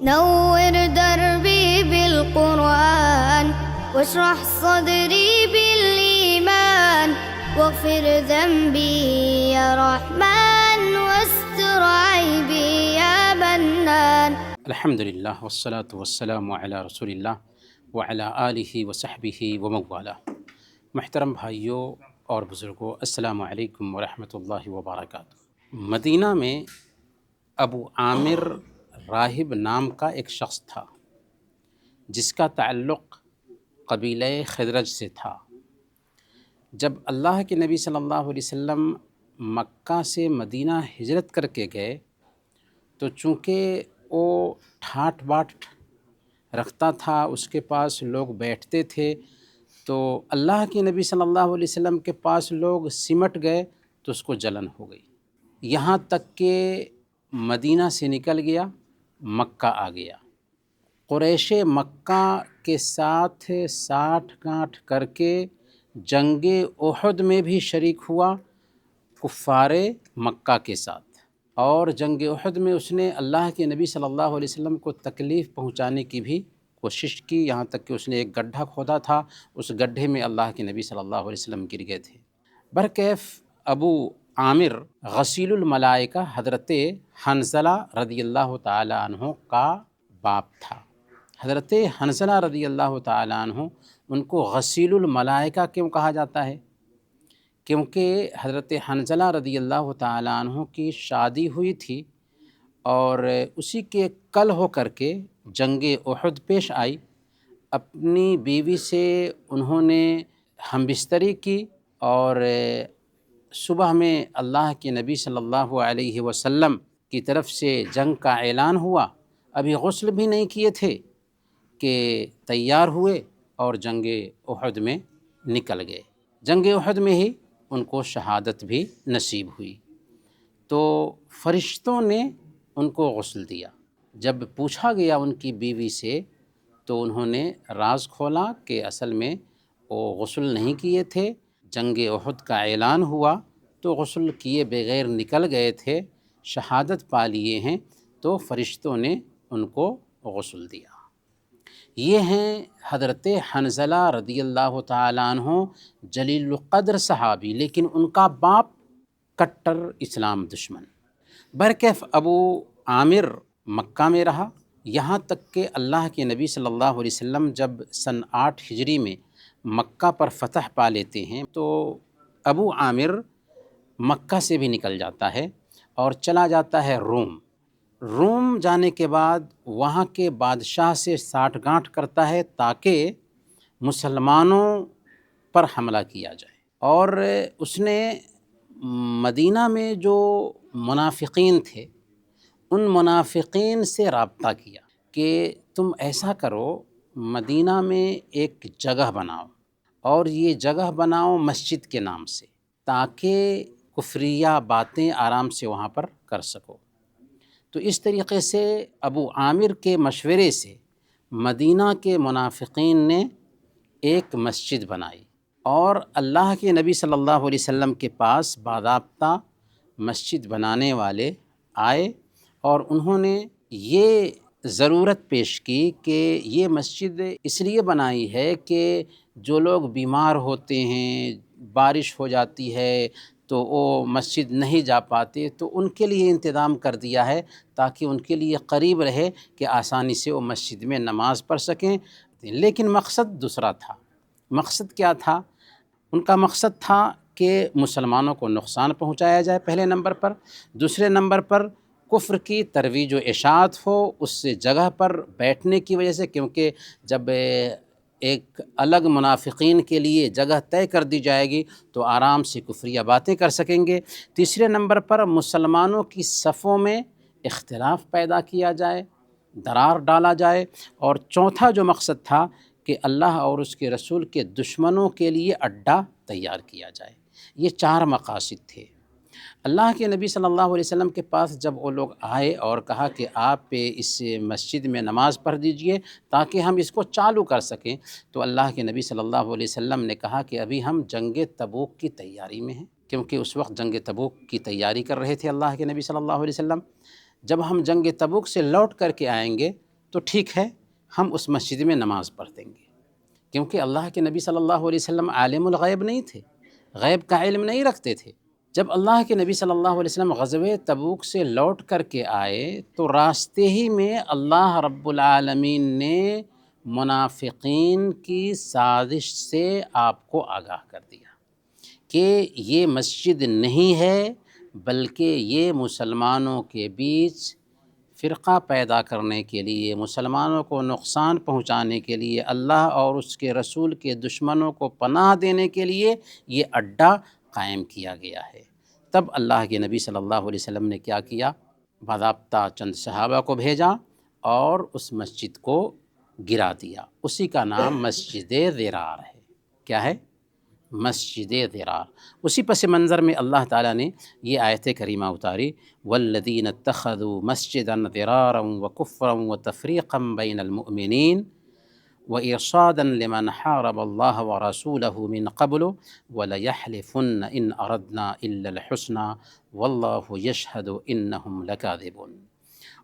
نور دربي بالقرآن واشرح صدري بالإيمان واغفر ذنبي يا رحمن واستر عيبي يا منان. الحمدللہ والصلاة والسلام علی رسول اللہ وعلی آلہ وصحبہ ومن والہ۔ محترم بھائیوں اور بزرگوں، السلام علیکم ورحمۃ اللہ وبرکاتہ۔ مدینہ میں ابو عامر راہب نام کا ایک شخص تھا جس کا تعلق قبیلہ خزرج سے تھا۔ جب اللہ کے نبی صلی اللہ علیہ وسلم مکہ سے مدینہ ہجرت کر کے گئے تو چونکہ وہ ٹھاٹ باٹ رکھتا تھا، اس کے پاس لوگ بیٹھتے تھے، تو اللہ کے نبی صلی اللہ علیہ وسلم کے پاس لوگ سمٹ گئے تو اس کو جلن ہو گئی، یہاں تک کہ مدینہ سے نکل گیا، مکہ آ گیا۔ قریش مکہ کے ساتھ ساٹھ گانٹھ کر کے جنگ احد میں بھی شریک ہوا کفار مکہ کے ساتھ، اور جنگ احد میں اس نے اللہ کے نبی صلی اللہ علیہ وسلم کو تکلیف پہنچانے کی بھی کوشش کی، یہاں تک کہ اس نے ایک گڈھا کھودا تھا، اس گڈھے میں اللہ کے نبی صلی اللہ علیہ وسلم گر گئے تھے۔ برکیف ابو عامر غسیل الملائکہ حضرت حنظلہ رضی اللہ تعالی عنہ کا باپ تھا۔ حضرت حنظلہ رضی اللہ تعالی عنہ، ان کو غسیل الملائکہ کیوں کہا جاتا ہے؟ کیونکہ حضرت حنظلہ رضی اللہ تعالی عنہ کی شادی ہوئی تھی، اور اسی کے کل ہو کر کے جنگ احد پیش آئی۔ اپنی بیوی سے انہوں نے ہم بستری کی، اور صبح میں اللہ کے نبی صلی اللہ علیہ وسلم کی طرف سے جنگ کا اعلان ہوا، ابھی غسل بھی نہیں کیے تھے کہ تیار ہوئے اور جنگ احد میں نکل گئے۔ جنگ احد میں ہی ان کو شہادت بھی نصیب ہوئی۔ تو فرشتوں نے ان کو غسل دیا۔ جب پوچھا گیا ان کی بیوی سے تو انہوں نے راز کھولا کہ اصل میں وہ غسل نہیں کیے تھے، جنگ احد کا اعلان ہوا تو غسل کیے بغیر نکل گئے تھے، شہادت پا لیے ہیں، تو فرشتوں نے ان کو غسل دیا۔ یہ ہیں حضرت حنظلہ رضی اللہ تعالیٰ عنہ، جلیل القدر صحابی، لیکن ان کا باپ کٹر اسلام دشمن۔ برکیف ابو عامر مکہ میں رہا، یہاں تک کہ اللہ کے نبی صلی اللہ علیہ وسلم جب سن 8 ہجری میں مکہ پر فتح پا لیتے ہیں تو ابو عامر مکہ سے بھی نکل جاتا ہے اور چلا جاتا ہے روم جانے کے بعد وہاں کے بادشاہ سے ساٹھ گانٹھ کرتا ہے تاکہ مسلمانوں پر حملہ کیا جائے، اور اس نے مدینہ میں جو منافقین تھے ان منافقین سے رابطہ کیا کہ تم ایسا کرو، مدینہ میں ایک جگہ بناؤ، اور یہ جگہ بناؤ مسجد کے نام سے، تاکہ کفریہ باتیں آرام سے وہاں پر کر سکو۔ تو اس طریقے سے ابو عامر کے مشورے سے مدینہ کے منافقین نے ایک مسجد بنائی، اور اللہ کے نبی صلی اللہ علیہ وسلم کے پاس باضابطہ مسجد بنانے والے آئے، اور انہوں نے یہ ضرورت پیش کی کہ یہ مسجد اس لیے بنائی ہے کہ جو لوگ بیمار ہوتے ہیں، بارش ہو جاتی ہے تو وہ مسجد نہیں جا پاتے، تو ان کے لیے انتظام کر دیا ہے تاکہ ان کے لیے قریب رہے کہ آسانی سے وہ مسجد میں نماز پڑھ سکیں۔ لیکن مقصد دوسرا تھا۔ مقصد کیا تھا؟ ان کا مقصد تھا کہ مسلمانوں کو نقصان پہنچایا جائے پہلے نمبر پر، دوسرے نمبر پر کفر کی ترویج و اشاعت ہو اس جگہ پر بیٹھنے کی وجہ سے، کیونکہ جب ایک الگ منافقین کے لیے جگہ طے کر دی جائے گی تو آرام سے کفریہ باتیں کر سکیں گے۔ تیسرے نمبر پر مسلمانوں کی صفوں میں اختلاف پیدا کیا جائے، درار ڈالا جائے، اور چوتھا جو مقصد تھا کہ اللہ اور اس کے رسول کے دشمنوں کے لیے اڈا تیار کیا جائے۔ یہ 4 مقاصد تھے۔ اللہ کے نبی صلی اللہ علیہ وسلم کے پاس جب وہ لوگ آئے اور کہا کہ آپ اس مسجد میں نماز پڑھ دیجئے تاکہ ہم اس کو چالو کر سکیں، تو اللہ کے نبی صلی اللہ علیہ وسلم نے کہا کہ ابھی ہم جنگ تبوک کی تیاری میں ہیں، کیونکہ اس وقت جنگ تبوک کی تیاری کر رہے تھے اللہ کے نبی صلی اللہ علیہ وسلم۔ جب ہم جنگ تبوک سے لوٹ کر کے آئیں گے تو ٹھیک ہے ہم اس مسجد میں نماز پڑھ دیں گے، کیونکہ اللہ کے نبی صلی اللہ علیہ وسلم عالم الغیب نہیں تھے، غیب کا علم نہیں رکھتے تھے۔ جب اللہ کے نبی صلی اللہ علیہ وسلم غزوہ تبوک سے لوٹ کر کے آئے تو راستے ہی میں اللہ رب العالمین نے منافقین کی سازش سے آپ کو آگاہ کر دیا کہ یہ مسجد نہیں ہے، بلکہ یہ مسلمانوں کے بیچ فرقہ پیدا کرنے کے لیے، مسلمانوں کو نقصان پہنچانے کے لیے، اللہ اور اس کے رسول کے دشمنوں کو پناہ دینے کے لیے یہ اڈا قائم کیا گیا ہے۔ تب اللہ کے نبی صلی اللہ علیہ وسلم نے کیا کیا؟ باضابطہ چند صحابہ کو بھیجا اور اس مسجد کو گرا دیا۔ اسی کا نام مسجد ضرار ہے۔ کیا ہے؟ مسجد ضرار۔ اسی پس منظر میں اللہ تعالیٰ نے یہ آیت کریمہ اتاری، والذین اتخذوا مسجدا ضرارا وکفرا وتفریقا بین المؤمنین وإرصادا لمن حارب الله ورسوله من قبل وليحلفن إن أردنا إلا الحسنى والله يشهد إنهم لكاذبون۔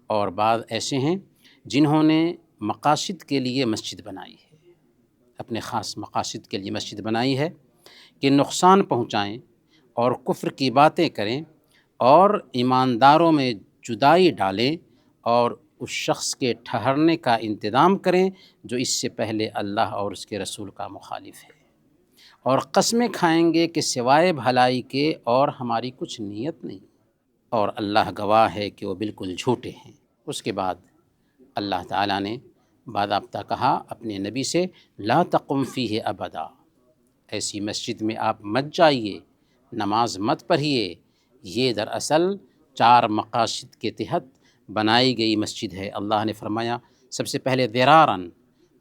اور بعض ایسے ہیں جنہوں نے مقاصد کے لیے مسجد بنائی ہے، اپنے خاص مقاصد کے لیے مسجد بنائی ہے کہ نقصان پہنچائیں اور کفر کی باتیں کریں اور ایمانداروں میں جدائی ڈالیں اور اس شخص کے ٹھہرنے کا انتظام کریں جو اس سے پہلے اللہ اور اس کے رسول کا مخالف ہے، اور قسمیں کھائیں گے کہ سوائے بھلائی کے اور ہماری کچھ نیت نہیں، اور اللہ گواہ ہے کہ وہ بالکل جھوٹے ہیں۔ اس کے بعد اللہ تعالیٰ نے باضابطہ کہا اپنے نبی سے، لا تقم فیہ ابدا، ایسی مسجد میں آپ مت جائیے، نماز مت پڑھیے۔ یہ دراصل 4 مقاصد کے تحت بنائی گئی مسجد ہے۔ اللہ نے فرمایا سب سے پہلے ضراراً،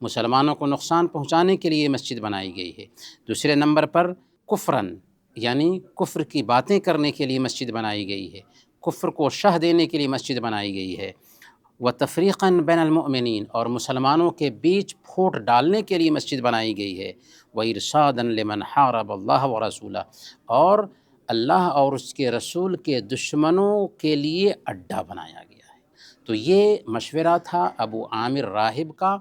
مسلمانوں کو نقصان پہنچانے کے لیے مسجد بنائی گئی ہے۔ دوسرے نمبر پر کفراً، یعنی کفر کی باتیں کرنے کے لیے مسجد بنائی گئی ہے، کفر کو شہ دینے کے لیے مسجد بنائی گئی ہے۔ وتفریقاً بین المؤمنین، اور مسلمانوں کے بیچ پھوٹ ڈالنے کے لیے مسجد بنائی گئی ہے۔ وإرصاداً لمن حارب اللہ ورسولہ، اور اللہ اور اس کے رسول کے دشمنوں کے لیے اڈا بنایا گیا ہے۔ تو یہ مشورہ تھا ابو عامر راہب کا،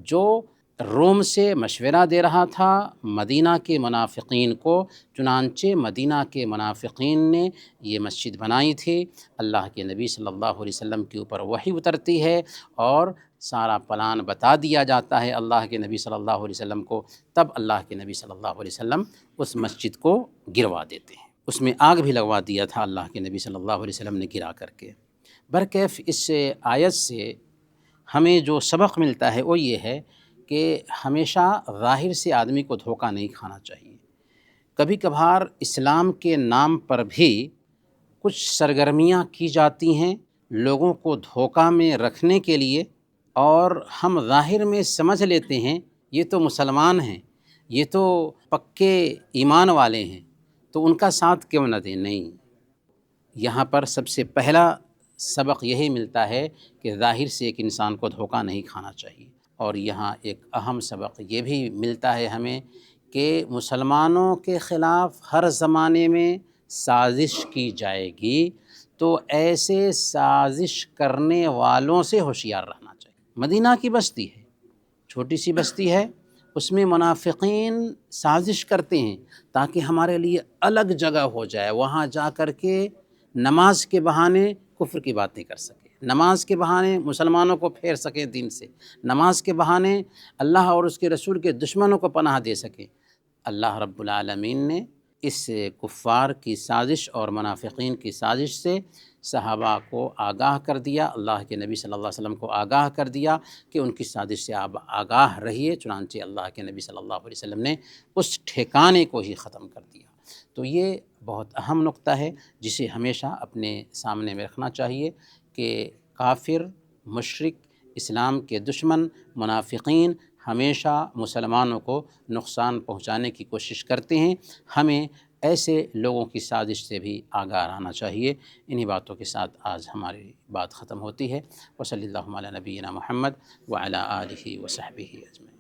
جو روم سے مشورہ دے رہا تھا مدینہ کے منافقین کو۔ چنانچہ مدینہ کے منافقین نے یہ مسجد بنائی تھی۔ اللہ کے نبی صلی اللہ علیہ وسلم کے اوپر وحی اترتی ہے اور سارا پلان بتا دیا جاتا ہے اللہ کے نبی صلی اللہ علیہ وسلم کو، تب اللہ کے نبی صلی اللہ علیہ وسلم اس مسجد کو گروا دیتے ہیں۔ اس میں آگ بھی لگوا دیا تھا اللہ کے نبی صلی اللہ علیہ وسلم نے گرا کر کے۔ برکیف اس آیت سے ہمیں جو سبق ملتا ہے وہ یہ ہے کہ ہمیشہ ظاہر سے آدمی کو دھوکہ نہیں کھانا چاہیے۔ کبھی کبھار اسلام کے نام پر بھی کچھ سرگرمیاں کی جاتی ہیں لوگوں کو دھوکہ میں رکھنے کے لیے، اور ہم ظاہر میں سمجھ لیتے ہیں یہ تو مسلمان ہیں، یہ تو پکے ایمان والے ہیں، تو ان کا ساتھ کیوں نہ دیں۔ نہیں، یہاں پر سب سے پہلا سبق یہی ملتا ہے کہ ظاہر سے ایک انسان کو دھوکہ نہیں کھانا چاہیے۔ اور یہاں ایک اہم سبق یہ بھی ملتا ہے ہمیں کہ مسلمانوں کے خلاف ہر زمانے میں سازش کی جائے گی، تو ایسے سازش کرنے والوں سے ہوشیار رہنا چاہیے۔ مدینہ کی بستی ہے، چھوٹی سی بستی ہے، اس میں منافقین سازش کرتے ہیں تاکہ ہمارے لیے الگ جگہ ہو جائے، وہاں جا کر کے نماز کے بہانے کفر کی باتیں کر سکیں، نماز کے بہانے مسلمانوں کو پھیر سکیں دین سے، نماز کے بہانے اللہ اور اس کے رسول کے دشمنوں کو پناہ دے سکیں۔ اللہ رب العالمین نے اس کفار کی سازش اور منافقین کی سازش سے صحابہ کو آگاہ کر دیا، اللہ کے نبی صلی اللہ علیہ وسلم کو آگاہ کر دیا کہ ان کی سازش سے آپ آگاہ رہیے۔ چنانچہ اللہ کے نبی صلی اللہ علیہ وسلم نے اس ٹھکانے کو ہی ختم کر دیا۔ تو یہ بہت اہم نقطہ ہے جسے ہمیشہ اپنے سامنے میں رکھنا چاہیے کہ کافر، مشرک، اسلام کے دشمن، منافقین ہمیشہ مسلمانوں کو نقصان پہنچانے کی کوشش کرتے ہیں۔ ہمیں ایسے لوگوں کی سازش سے بھی آگاہ رہنا چاہیے۔ انہی باتوں کے ساتھ آج ہماری بات ختم ہوتی ہے۔ وصلی اللہ علی نبینا محمد وعلی آلہ وصحبہ اجمعین۔